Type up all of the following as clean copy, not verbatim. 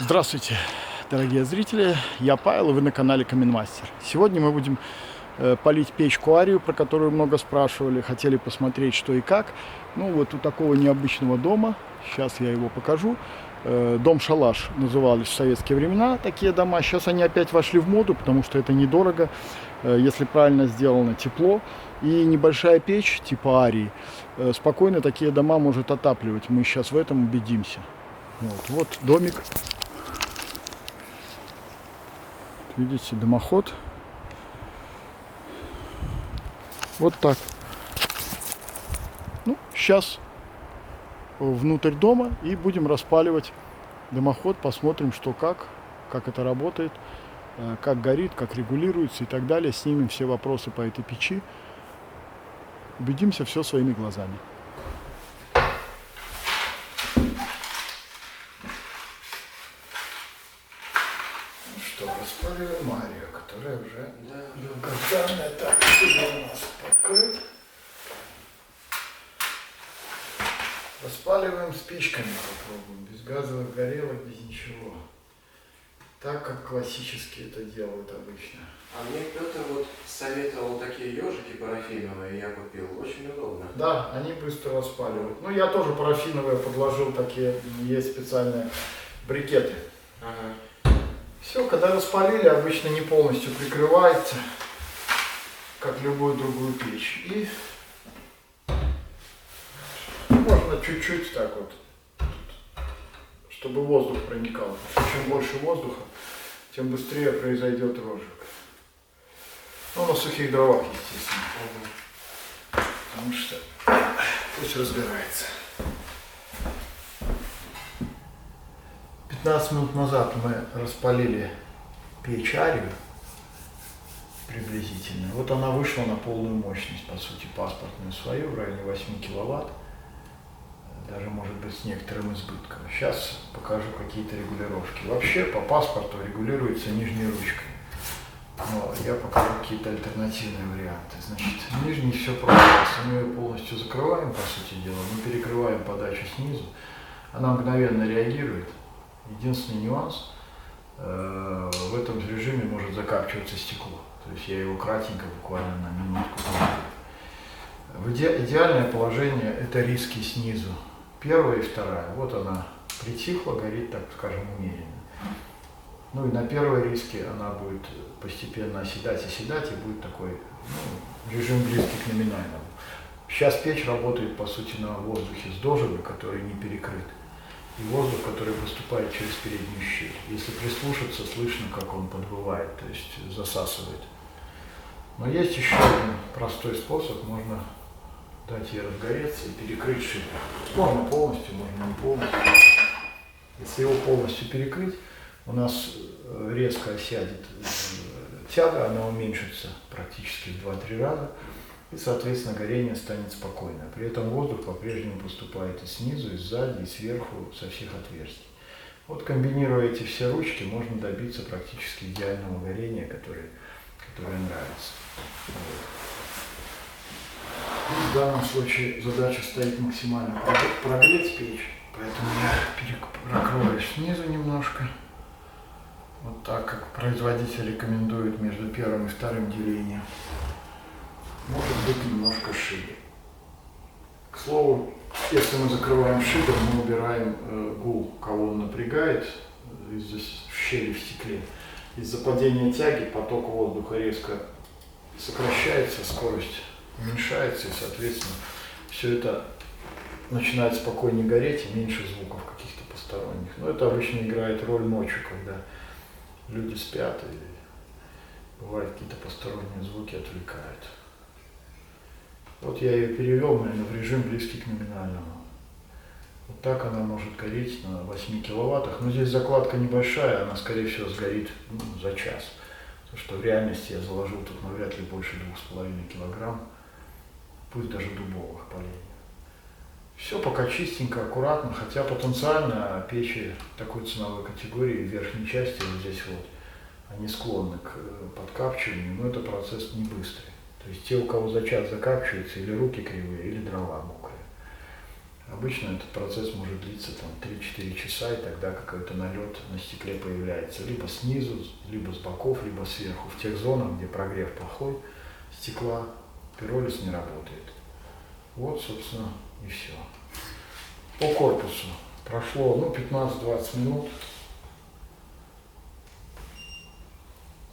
Здравствуйте, дорогие зрители, я Павел, и вы на канале Каменмастер. Сегодня мы будем полить печку Арию, про которую много спрашивали, хотели посмотреть, что и как. Ну вот у такого необычного дома, сейчас я его покажу. Дом-шалаш назывались в советские времена такие дома. Сейчас они опять вошли в моду, потому что это недорого, если правильно сделано, тепло. И небольшая печь типа Арии спокойно такие дома может отапливать. Мы сейчас в этом убедимся. Вот домик. Видите, дымоход. Вот так. Ну, сейчас внутрь дома и будем распаливать дымоход. Посмотрим, что как это работает, как горит, как регулируется и так далее. Снимем все вопросы по этой печи. Убедимся все своими глазами. Распаливаем Арию, которая уже долгожданная. Так, сюда у нас подкрыт. Распаливаем спичками, попробуем, без газовых горелок, без ничего. Так, как классически это делают обычно. А мне кто-то вот советовал такие ежики парафиновые, я купил, очень удобно. Да, они быстро распаливают. Ну, я тоже парафиновые подложил, такие, есть специальные брикеты. Ага. Все, когда распалили, обычно не полностью прикрывается, как любую другую печь. И можно чуть-чуть так вот, чтобы воздух проникал. Чем больше воздуха, тем быстрее произойдет розжиг. Ну, на сухих дровах, естественно. Потому что пусть разбирается. 15 минут назад мы распалили печь Арию приблизительно. Вот она вышла на полную мощность, по сути, паспортную свою, в районе 8 киловатт. Даже, может быть, с некоторым избытком. Сейчас покажу какие-то регулировки. Вообще, по паспорту регулируется нижней ручкой. Но я покажу какие-то альтернативные варианты. Значит, нижней все просто. Если мы ее полностью закрываем, по сути дела, мы перекрываем подачу снизу, она мгновенно реагирует. Единственный нюанс, в этом режиме может закапчиваться стекло. То есть я его кратенько, буквально на минутку. Идеальное положение это риски снизу. Первая и вторая. Вот она притихла, горит, так скажем, умеренно. Ну и на первой риске она будет постепенно оседать, и будет такой режим близкий к номинальному. Сейчас печь работает, по сути, на воздухе с дождем, который не перекрыт. И воздух, который поступает через переднюю щель. Если прислушаться, слышно, как он подбывает, то есть засасывает. Но есть еще один простой способ, можно дать ей разгореться и перекрыть шип. Можно полностью, можно не полностью. Если его полностью перекрыть, у нас резко осядет тяга, она уменьшится практически в 2-3 раза. И, соответственно, горение станет спокойно. При этом воздух по-прежнему поступает и снизу, и сзади, и сверху, со всех отверстий. Вот комбинируя эти все ручки, можно добиться практически идеального горения, которое нравится. Вот. В данном случае задача стоит максимально прогреть печь, поэтому я прокрою снизу немножко. Вот так, как производитель рекомендует между первым и вторым делением. Может быть немножко шире. К слову, если мы закрываем шибер, мы убираем гул, кого он напрягает из-за щели в стекле. Из-за падения тяги поток воздуха резко сокращается, скорость уменьшается, и, соответственно, все это начинает спокойнее гореть и меньше звуков каких-то посторонних. Но это обычно играет роль ночью, когда люди спят и бывают какие-то посторонние звуки отвлекают. Вот я ее перевел, наверное, в режим близкий к номинальному. Вот так она может гореть на 8 киловаттах. Но здесь закладка небольшая, она, скорее всего, сгорит за час. Потому что в реальности я заложил тут навряд ли больше 2,5 килограмм, пусть даже дубовых поленьев. Все пока чистенько, аккуратно, хотя потенциально печи такой ценовой категории, верхней части, вот здесь вот, они склонны к подкапчиванию, но это процесс не быстрый. То есть те, у кого за час закапчивается, или руки кривые, или дрова мокрые. Обычно этот процесс может длиться там 3-4 часа, и тогда какой-то налет на стекле появляется либо снизу, либо с боков, либо сверху. В тех зонах, где прогрев плохой стекла, пиролиз не работает. Вот, собственно, и все. По корпусу прошло 15-20 минут.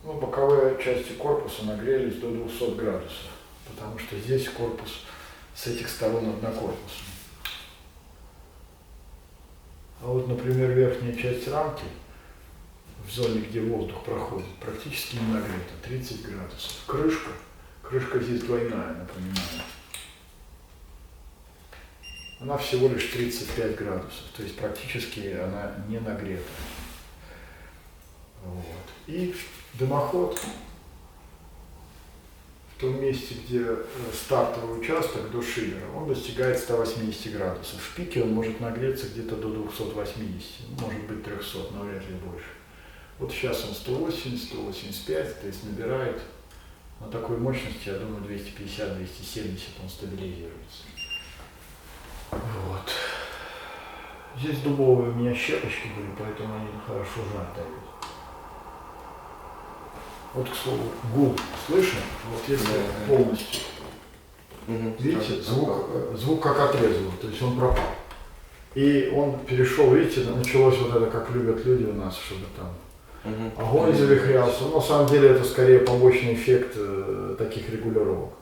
Боковые части корпуса нагрелись до 200 градусов, потому что здесь корпус с этих сторон однокорпусный. А вот, например, верхняя часть рамки, в зоне, где воздух проходит, практически не нагрета, 30 градусов. Крышка здесь двойная, напоминаю. Она всего лишь 35 градусов, то есть практически она не нагрета. Вот. И дымоход в том месте, где стартовый участок до шиллера, он достигает 180 градусов. В пике он может нагреться где-то до 280, может быть 300, но вряд ли больше. Вот сейчас он 180, 185, то есть набирает на такой мощности, я думаю, 250-270 он стабилизируется. Вот. Здесь дубовые у меня щепочки были, поэтому они хорошо жар дают. Вот, к слову, гул слышно? Вот если полностью. Видите, звук как отрезал, то есть он пропал. И он перешел, видите, началось вот это, как любят люди у нас, чтобы там огонь завихрялся. Но на самом деле это скорее побочный эффект таких регулировок.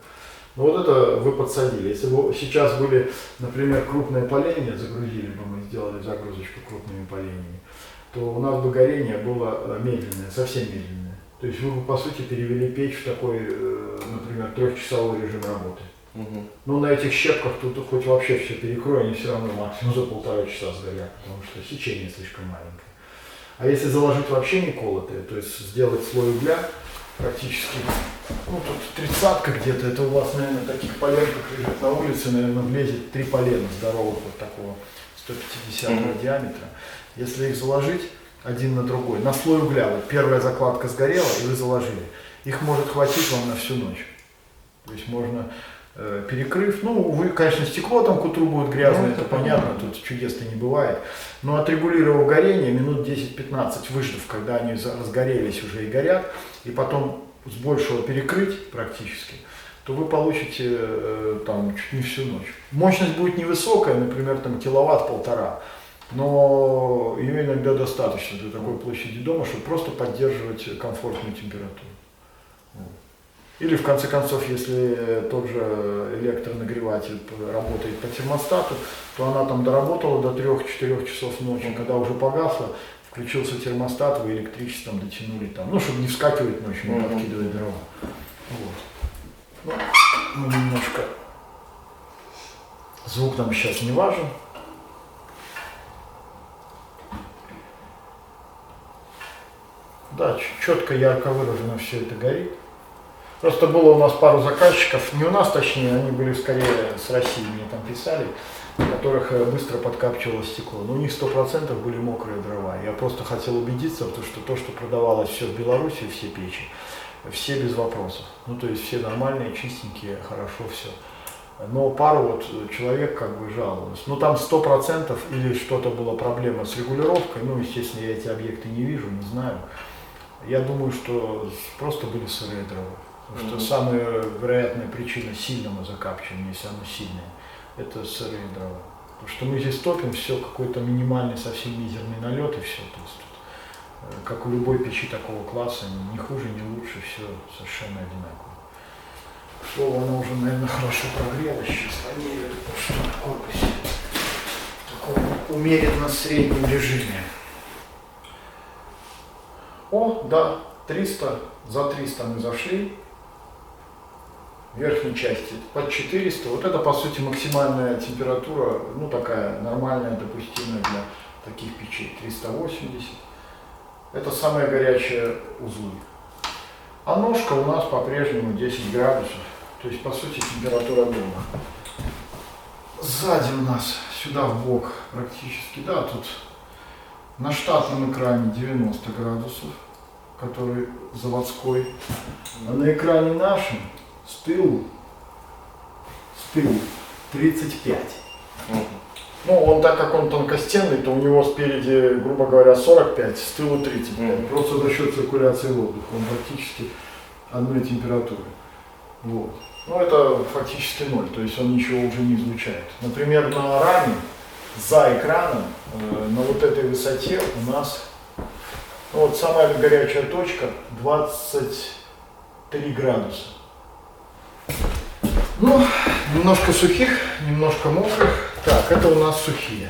Но вот это вы подсадили. Если бы сейчас были, например, крупные поленья, загрузили бы мы, сделали загрузочку крупными поленьями, то у нас бы горение было медленное, совсем медленное. То есть вы бы, по сути, перевели печь в такой, например, 3-часовой режим работы. Но на этих щепках тут хоть вообще все перекрой, они все равно максимум за 1,5 часа сгорят, потому что сечение слишком маленькое. А если заложить вообще не колотые, то есть сделать слой угля, практически, тут 30-ка где-то, это у вас, наверное, таких поленках лежит на улице, наверное, влезет 3 полена здоровых вот такого 150 диаметра. Если их заложить один на другой, на слой угля, вот первая закладка сгорела, и вы заложили, их может хватить вам на всю ночь. То есть можно, перекрыв, вы, конечно, стекло там к утру будет грязное, это понятно, тут чудес-то не бывает, но отрегулировав горение, минут 10-15 выждав, когда они разгорелись уже и горят, и потом с большего перекрыть практически, то вы получите там чуть не всю ночь. Мощность будет невысокая, например, там киловатт-1,5, но ее иногда достаточно для такой площади дома, чтобы просто поддерживать комфортную температуру. Или в конце концов, если тот же электронагреватель работает по термостату, то она там доработала до 3-4 часов ночи, когда уже погасло, включился термостат, вы электричеством дотянули там, чтобы не вскакивать ночью, не подкидывать дрова. Вот. Немножко звук нам сейчас не важен. Да, четко, ярко выражено все это горит. Просто было у нас пару заказчиков, не у нас точнее, они были скорее с России, мне там писали, у которых быстро подкапчивалось стекло. Но у них 100% были мокрые дрова. Я просто хотел убедиться, потому что то, что продавалось все в Беларуси, все печи, все без вопросов. То есть все нормальные, чистенькие, хорошо все. Но пару человек жаловалось. Там 100% или что-то было проблема с регулировкой. Естественно, я эти объекты не вижу, не знаю. Я думаю, что просто были сырые дрова. Потому что самая вероятная причина сильного закапчивания, самая сильная, это сырые дрова. Потому что мы здесь топим все, какой-то минимальный, совсем мизерный налет и все. То есть, как у любой печи такого класса, ни хуже, ни лучше, все совершенно одинаково. К слову, она уже, наверное, хорошо прогрелась. Сейчас померяю, что в корпусе. В таком умеренно среднем режиме. Да, 300, за 300 мы зашли. В верхней части под 400. Вот это, по сути, максимальная температура, такая нормальная, допустимая для таких печей. 380. Это самые горячие узлы. А ножка у нас по-прежнему 10 градусов. То есть, по сути, температура дома. Сзади у нас, сюда в бок практически, тут на штатном экране 90 градусов, который заводской. А на экране нашем с тылу 35. Ну, он так как он тонкостенный, то у него спереди, грубо говоря, 45, с тылу 35. Просто за счет циркуляции воздуха. Он практически одной температуры. Вот. Ну, это фактически ноль, то есть он ничего уже не излучает. Например, на раме, за экраном, на вот этой высоте у нас, ну, вот самая горячая точка 23 градуса. Ну, немножко сухих, немножко мокрых. Так, это у нас сухие.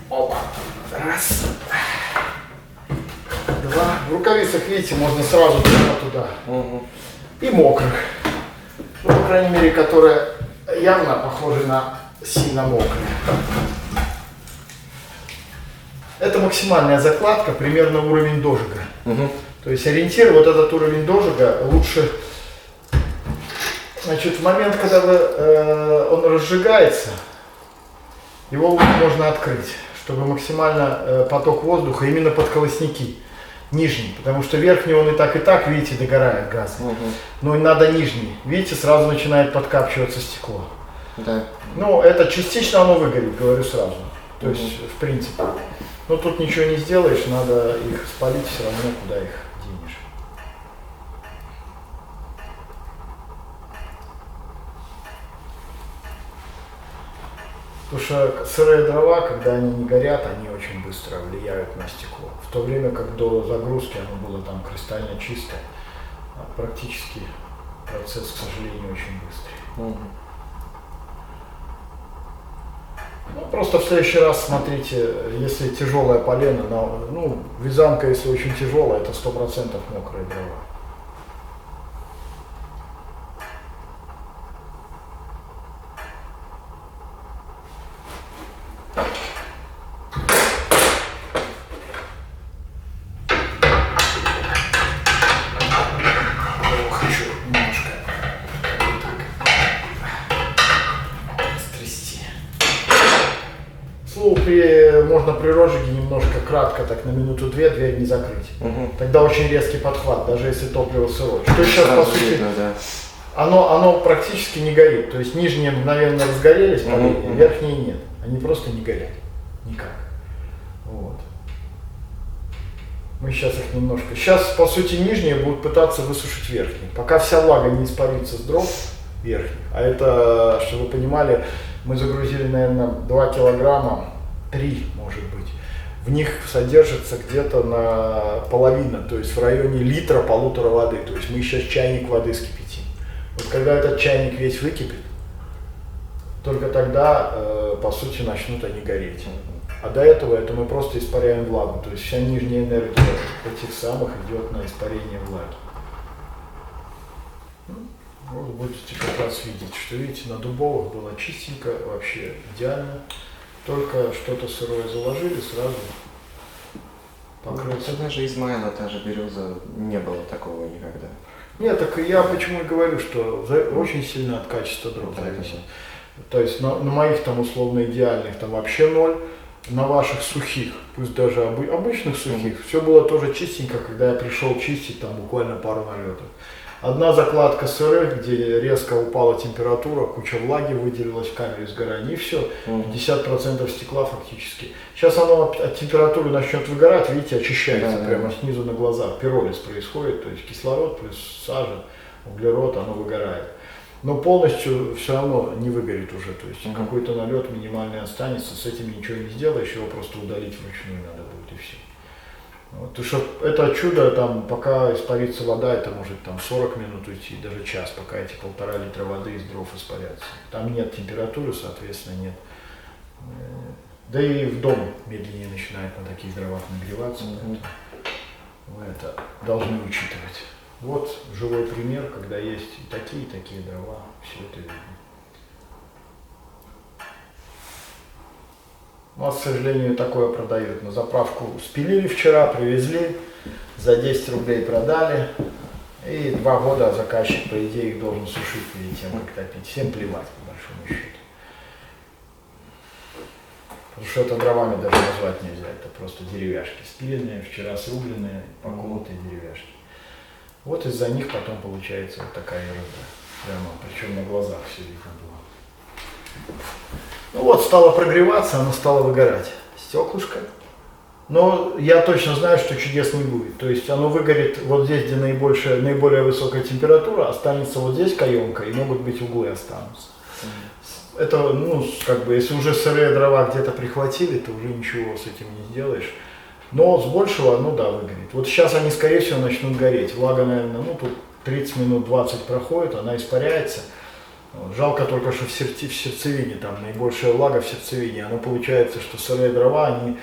Опа. Раз. Два. В рукавицах, видите, можно сразу туда. И мокрых. Ну, по крайней мере, которые явно похожи на сильно мокрые. Это максимальная закладка, примерно уровень дожига. То есть ориентир, вот этот уровень дожига лучше. Значит, в момент, когда он разжигается, его можно открыть, чтобы максимально поток воздуха именно под колосники, нижний, потому что верхний он и так, видите, догорает газ. Но надо нижний. Видите, сразу начинает подкапчиваться стекло. Да. Ну, это частично оно выгорит, говорю сразу. То есть, в принципе. Но тут ничего не сделаешь, надо их спалить все равно, куда их денешь. Потому что сырые дрова, когда они не горят, они очень быстро влияют на стекло. В то время как до загрузки оно было там кристально чисто, практически процесс, к сожалению, очень быстрый. Ну, просто в следующий раз смотрите, если тяжелое полено, ну, вязанка, если очень тяжелая, это 100% мокрые дрова. Можно при розжиге немножко кратко, так на минуту-две, дверь не закрыть. Тогда очень резкий подхват, даже если топливо сырое. Что сейчас, по сути, видно, да. оно практически не горит. То есть нижние мгновенно разгорелись, верхние нет. Они просто не горят. Никак. Вот. Мы сейчас их немножко... Сейчас, по сути, нижние будут пытаться высушить верхние. Пока вся влага не испарится с дров верхних. А это, чтобы вы понимали, мы загрузили, наверное, 2 килограмма, 3, может быть. В них содержится где-то на половину, то есть в районе литра, полутора воды. То есть мы сейчас чайник воды скипятим. Вот когда этот чайник весь выкипит, только тогда, по сути, начнут они гореть. А до этого это мы просто испаряем влагу. То есть вся нижняя энергия этих самых идет на испарение влаги. Вот будете как раз видеть, что, видите, на дубовых было чистенько, вообще идеально. Только что-то сырое заложили, сразу покрылся. Даже Измайла, та же береза, не было такого никогда. Нет, так я почему и говорю, что очень сильно от качества дров зависит. То есть на моих там условно идеальных там вообще 0, на ваших сухих, пусть даже обычных сухих, все было тоже чистенько, когда я пришел чистить там буквально пару налетов. Одна закладка сырых, где резко упала температура, куча влаги выделилась в камере сгорания, и все, 50% стекла фактически. Сейчас оно от температуры начнет выгорать, видите, очищается прямо снизу на глазах, пиролиз происходит, то есть кислород плюс сажа, углерод, оно выгорает. Но полностью все равно не выгорит уже, то есть какой-то налет минимальный останется, с этим ничего не сделаешь, его просто удалить вручную надо будет и все. Вот, потому что это чудо, там, пока испарится вода, это может там 40 минут уйти, даже час, пока эти 1,5 литра воды из дров испарятся. Там нет температуры, соответственно, нет. Да и в дом медленнее начинает на таких дровах нагреваться. Вы это должны учитывать. Вот живой пример, когда есть и такие дрова, все это видно. У нас, к сожалению, такое продают. На заправку спилили вчера, привезли, за 10 рублей продали. И 2 года заказчик, по идее, их должен сушить перед тем, как топить. Всем плевать, по большому счету. Потому что это дровами даже назвать нельзя. Это просто деревяшки спиленные, вчера срубленные, поколотые деревяшки. Вот из-за них потом получается вот такая ерунда. Прямо, причем на глазах все видно было. Ну вот, стало прогреваться, оно стало выгорать. Стеклышко. Но я точно знаю, что чудес не будет. То есть оно выгорит вот здесь, где наиболее высокая температура, останется вот здесь каемка, и могут быть углы останутся. Это, ну, как бы, если уже сырые дрова где-то прихватили, то уже ничего с этим не сделаешь. Но с большего, ну да, выгорит. Вот сейчас они, скорее всего, начнут гореть. Влага, наверное, ну тут 30 минут, 20 проходит, она испаряется. Вот. Жалко только, что в сердцевине, там наибольшая влага в сердцевине. Оно получается, что сырые дрова, они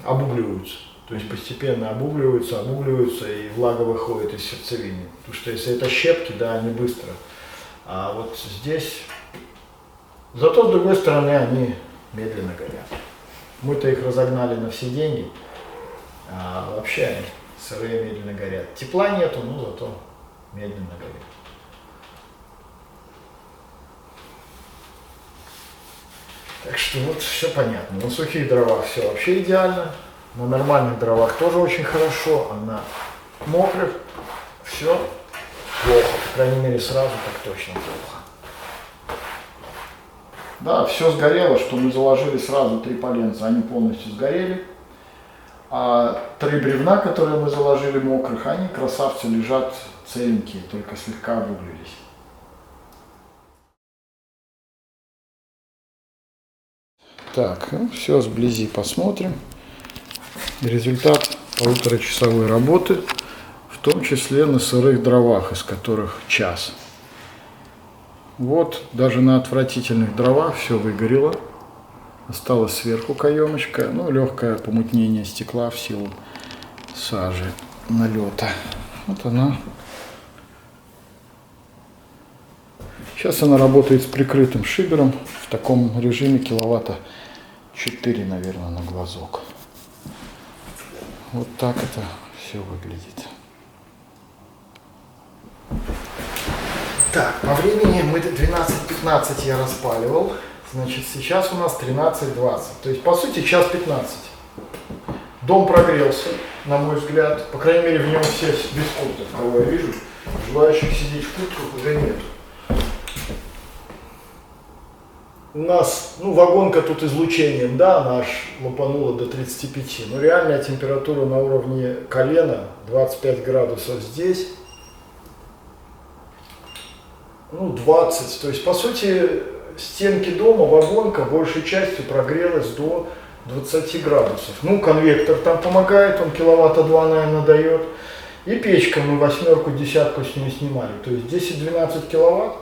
обугливаются. То есть постепенно обугливаются, и влага выходит из сердцевины. Потому что если это щепки, да, они быстро. А вот здесь... Зато, с другой стороны, они медленно горят. Мы-то их разогнали на все деньги, а вообще они сырые медленно горят. Тепла нету, но зато медленно горят. Так что вот все понятно. На сухих дровах все вообще идеально. На нормальных дровах тоже очень хорошо. А на мокрых все плохо. По крайней мере, сразу так точно плохо. Да, все сгорело, что мы заложили сразу 3 поленца, они полностью сгорели. А 3 бревна, которые мы заложили мокрых, они, красавцы, лежат целенькие, только слегка обуглились. Так, ну все, сблизи посмотрим. Результат 1,5-часовой работы, в том числе на сырых дровах, из которых час. Вот, даже на отвратительных дровах все выгорело. Осталась сверху каемочка, ну, легкое помутнение стекла в силу сажи, налета. Вот она. Сейчас она работает с прикрытым шибером в таком режиме киловатта 4, наверное, на глазок. Вот так это все выглядит. Так, по времени мы 12:15 я распаливал, значит сейчас у нас 13:20, то есть по сути час 15. Дом прогрелся, на мой взгляд, по крайней мере в нем все без курток, кого я вижу, желающих сидеть в куртках уже нет. У нас, ну, вагонка тут излучением, да, наш лопанула до 35, но реальная температура на уровне колена, 25 градусов здесь. Ну, 20, то есть, по сути, стенки дома, вагонка большей частью прогрелась до 20 градусов. Ну, конвектор там помогает, он киловатта 2, наверное, дает. И печка, мы 8-ку, 10-ку с нее снимали, то есть 10-12 киловатт.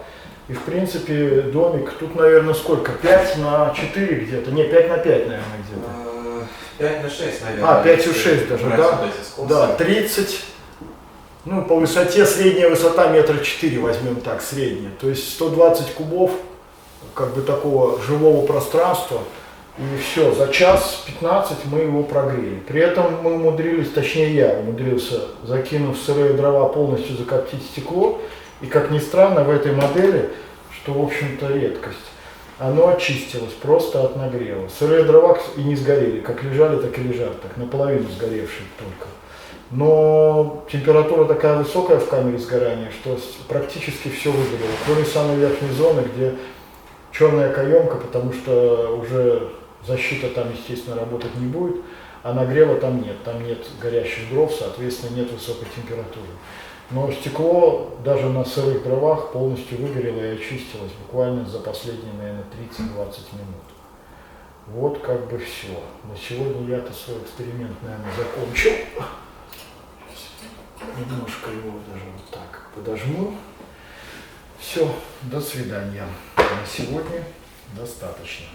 И, в принципе, домик, тут, наверное, сколько? 5 на 4 где-то, не, 5 на 5, наверное, где-то. 5 на 6, наверное. 5,6 даже, да? Да, 30. Ну, по высоте, средняя высота 1,4 м возьмем так, средняя. То есть 120 кубов, как бы такого жилого пространства. И все, за час 15 мы его прогрели. При этом мы умудрились, точнее я умудрился, закинув сырые дрова, полностью закоптить стекло. И как ни странно, в этой модели, что в общем-то редкость, оно очистилось просто от нагрева. Сырые дрова и не сгорели, как лежали, так и лежат, так наполовину сгоревшие только. Но температура такая высокая в камере сгорания, что практически все выгорело, кроме самой верхней зоны, где черная каемка, потому что уже защита там, естественно, работать не будет, а нагрева там нет горящих дров, соответственно, нет высокой температуры. Но стекло даже на сырых дровах полностью выгорело и очистилось буквально за последние, наверное, 30-20 минут. Вот как бы все. На сегодня я-то свой эксперимент, наверное, закончил. Немножко его даже вот так подожму. Все, до свидания. На сегодня достаточно.